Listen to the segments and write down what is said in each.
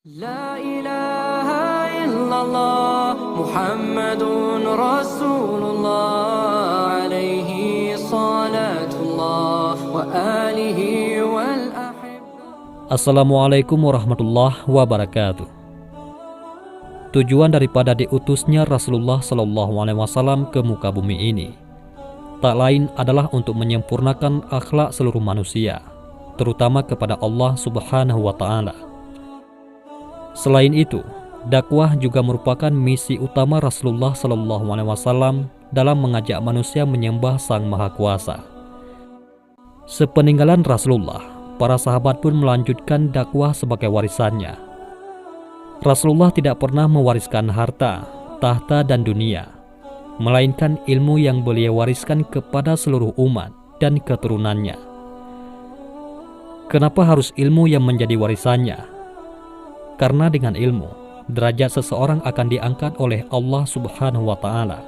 La ilaha illallah Muhammadun Rasulullah alaihi salatullah wa alihi wal ahibba. Assalamualaikum warahmatullahi wabarakatuh. Tujuan daripada diutusnya Rasulullah SAW ke muka bumi ini tak lain adalah untuk menyempurnakan akhlak seluruh manusia, terutama kepada Allah Subhanahu wa Ta'ala. Selain itu, dakwah juga merupakan misi utama Rasulullah SAW dalam mengajak manusia menyembah Sang Maha Kuasa. Sepeninggalan Rasulullah, para sahabat pun melanjutkan dakwah sebagai warisannya. Rasulullah tidak pernah mewariskan harta, tahta, dan dunia, melainkan ilmu yang beliau wariskan kepada seluruh umat dan keturunannya. Kenapa harus ilmu yang menjadi warisannya? Karena dengan ilmu, derajat seseorang akan diangkat oleh Allah Subhanahu wa Ta'ala.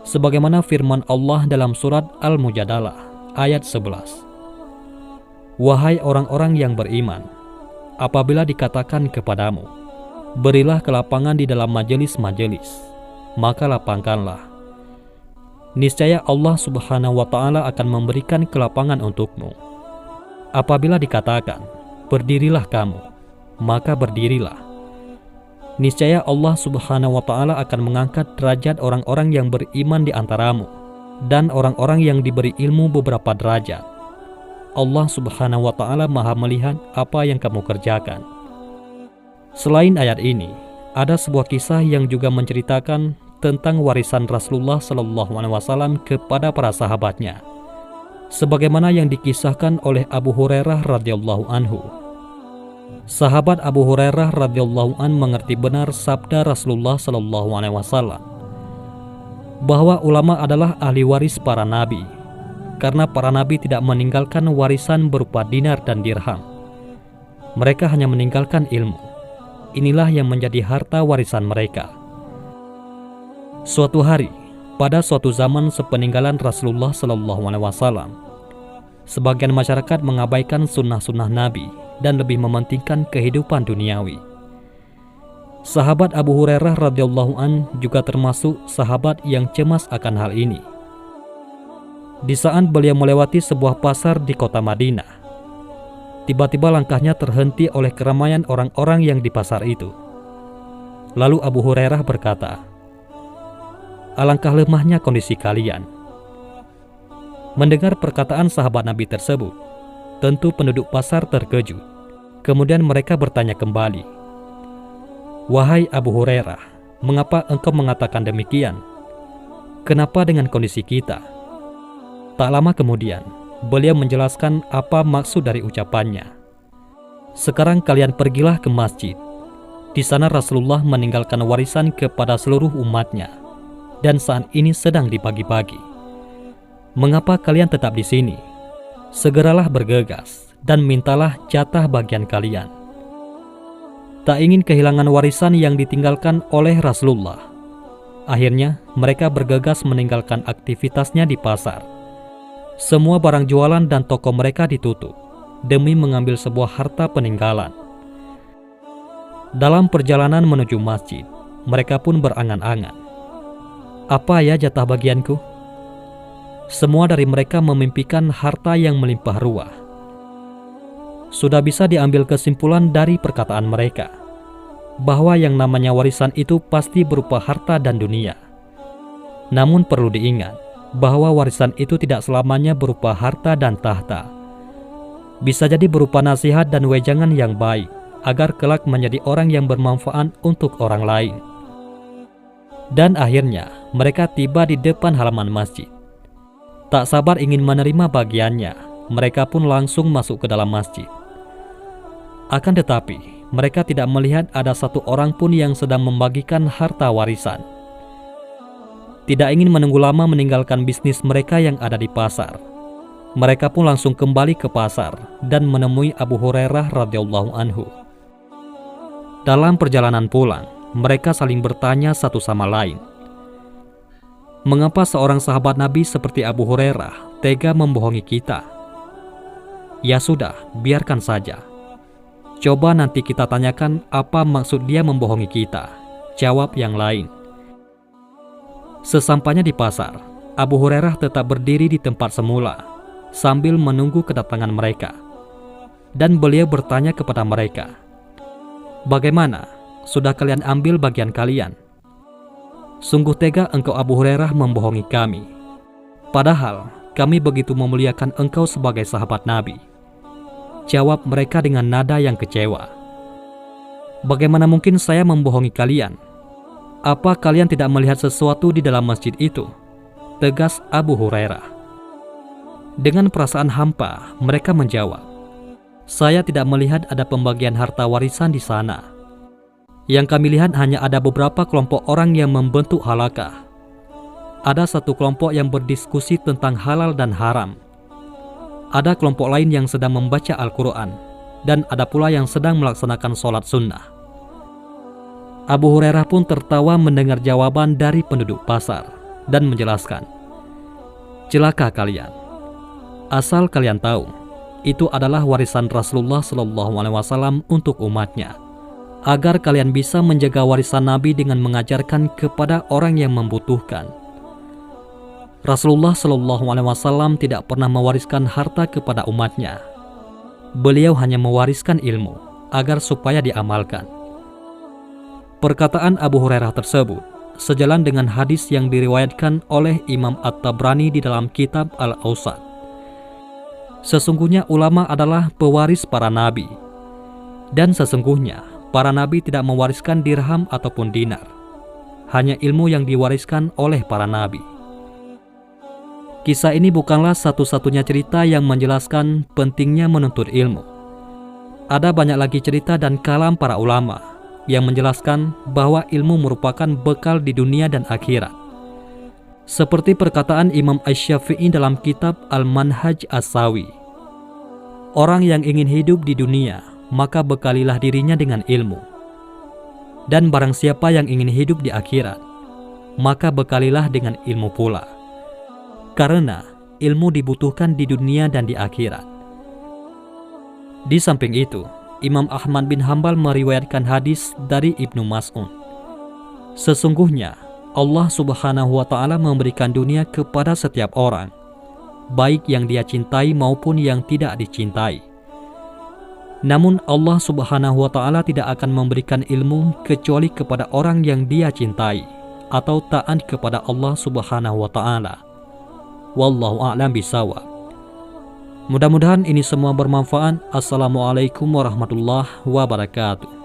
Sebagaimana firman Allah dalam surat Al-Mujadalah ayat 11. Wahai orang-orang yang beriman, apabila dikatakan kepadamu, berilah kelapangan di dalam majelis-majelis, maka lapangkanlah. Niscaya Allah Subhanahu wa Ta'ala akan memberikan kelapangan untukmu. Apabila dikatakan, berdirilah kamu, maka berdirilah. Niscaya Allah Subhanahu wa Ta'ala akan mengangkat derajat orang-orang yang beriman di antaramu dan orang-orang yang diberi ilmu beberapa derajat. Allah Subhanahu wa Ta'ala Maha melihat apa yang kamu kerjakan. Selain ayat ini, ada sebuah kisah yang juga menceritakan tentang warisan Rasulullah SAW kepada para sahabatnya, sebagaimana yang dikisahkan oleh Abu Hurairah radhiyallahu anhu. Sahabat Abu Hurairah radhiyallahu an mengerti benar sabda Rasulullah SAW bahwa ulama adalah ahli waris para nabi, karena para nabi tidak meninggalkan warisan berupa dinar dan dirham. Mereka hanya meninggalkan ilmu. Inilah yang menjadi harta warisan mereka. Suatu hari, pada suatu zaman sepeninggalan Rasulullah SAW, sebagian masyarakat mengabaikan sunnah-sunnah nabi dan lebih mementingkan kehidupan duniawi. Sahabat Abu Hurairah radhiyallahu an juga termasuk sahabat yang cemas akan hal ini. Di saat beliau melewati sebuah pasar di kota Madinah, tiba-tiba langkahnya terhenti oleh keramaian orang-orang yang di pasar itu. Lalu Abu Hurairah berkata, "Alangkah lemahnya kondisi kalian." Mendengar perkataan sahabat Nabi tersebut, tentu penduduk pasar terkejut. Kemudian mereka bertanya kembali, "Wahai Abu Hurairah, mengapa engkau mengatakan demikian? Kenapa dengan kondisi kita?" Tak lama kemudian, beliau menjelaskan apa maksud dari ucapannya. "Sekarang kalian pergilah ke masjid. Di sana Rasulullah meninggalkan warisan kepada seluruh umatnya, dan saat ini sedang dibagi-bagi. Mengapa kalian tetap di sini? Segeralah bergegas dan mintalah jatah bagian kalian." Tak ingin kehilangan warisan yang ditinggalkan oleh Rasulullah, akhirnya mereka bergegas meninggalkan aktivitasnya di pasar. Semua barang jualan dan toko mereka ditutup demi mengambil sebuah harta peninggalan. Dalam perjalanan menuju masjid, mereka pun berangan-angan, "Apa ya jatah bagianku?" Semua dari mereka memimpikan harta yang melimpah ruah. Sudah bisa diambil kesimpulan dari perkataan mereka bahwa yang namanya warisan itu pasti berupa harta dan dunia. Namun perlu diingat bahwa warisan itu tidak selamanya berupa harta dan tahta. Bisa jadi berupa nasihat dan wejangan yang baik agar kelak menjadi orang yang bermanfaat untuk orang lain. Dan akhirnya mereka tiba di depan halaman masjid. Tak sabar ingin menerima bagiannya, mereka pun langsung masuk ke dalam masjid. Akan tetapi, mereka tidak melihat ada satu orang pun yang sedang membagikan harta warisan. Tidak ingin menunggu lama meninggalkan bisnis mereka yang ada di pasar, mereka pun langsung kembali ke pasar dan menemui Abu Hurairah radhiyallahu anhu. Dalam perjalanan pulang, mereka saling bertanya satu sama lain, "Mengapa seorang sahabat Nabi seperti Abu Hurairah tega membohongi kita? Ya sudah, biarkan saja. Coba nanti kita tanyakan apa maksud dia membohongi kita. Jawab yang lain. Sesampainya di pasar, Abu Hurairah tetap berdiri di tempat semula sambil menunggu kedatangan mereka. Dan beliau bertanya kepada mereka, "Bagaimana? Sudah kalian ambil bagian kalian? Sungguh tega engkau Abu Hurairah membohongi kami. Padahal kami begitu memuliakan engkau sebagai sahabat Nabi." Jawab mereka dengan nada yang kecewa, "Bagaimana mungkin saya membohongi kalian? Apa kalian tidak melihat sesuatu di dalam masjid itu?" Tegas Abu Hurairah. Dengan perasaan hampa, mereka menjawab, "Saya tidak melihat ada pembagian harta warisan di sana. Yang kami lihat hanya ada beberapa kelompok orang yang membentuk halakah. Ada satu kelompok yang berdiskusi tentang halal dan haram. Ada kelompok lain yang sedang membaca Al-Quran, dan ada pula yang sedang melaksanakan sholat sunnah." Abu Hurairah pun tertawa mendengar jawaban dari penduduk pasar dan menjelaskan, "Celaka kalian. Asal kalian tahu, itu adalah warisan Rasulullah SAW untuk umatnya, agar kalian bisa menjaga warisan Nabi dengan mengajarkan kepada orang yang membutuhkan. Rasulullah SAW tidak pernah mewariskan harta kepada umatnya. Beliau hanya mewariskan ilmu agar supaya diamalkan." Perkataan Abu Hurairah tersebut sejalan dengan hadis yang diriwayatkan oleh Imam At-Tabrani di dalam kitab Al-Awsat. Sesungguhnya ulama adalah pewaris para nabi, dan sesungguhnya para nabi tidak mewariskan dirham ataupun dinar, hanya ilmu yang diwariskan oleh para nabi. Kisah ini bukanlah satu-satunya cerita yang menjelaskan pentingnya menuntut ilmu. Ada banyak lagi cerita dan kalam para ulama yang menjelaskan bahwa ilmu merupakan bekal di dunia dan akhirat. Seperti perkataan Imam Asy-Syafi'i dalam kitab Al-Manhaj As-Sawi, "Orang yang ingin hidup di dunia, maka bekalilah dirinya dengan ilmu. Dan barang siapa yang ingin hidup di akhirat, maka bekalilah dengan ilmu pula. Karena ilmu dibutuhkan di dunia dan di akhirat." Di samping itu, Imam Ahmad bin Hanbal meriwayatkan hadis dari Ibnu Mas'ud. "Sesungguhnya Allah Subhanahu wa Ta'ala memberikan dunia kepada setiap orang, baik yang dia cintai maupun yang tidak dicintai. Namun Allah Subhanahu wa Ta'ala tidak akan memberikan ilmu kecuali kepada orang yang dia cintai atau taat kepada Allah Subhanahu wa Ta'ala. Wallahu a'lam bishawab." Mudah-mudahan ini semua bermanfaat. Assalamualaikum warahmatullahi wabarakatuh.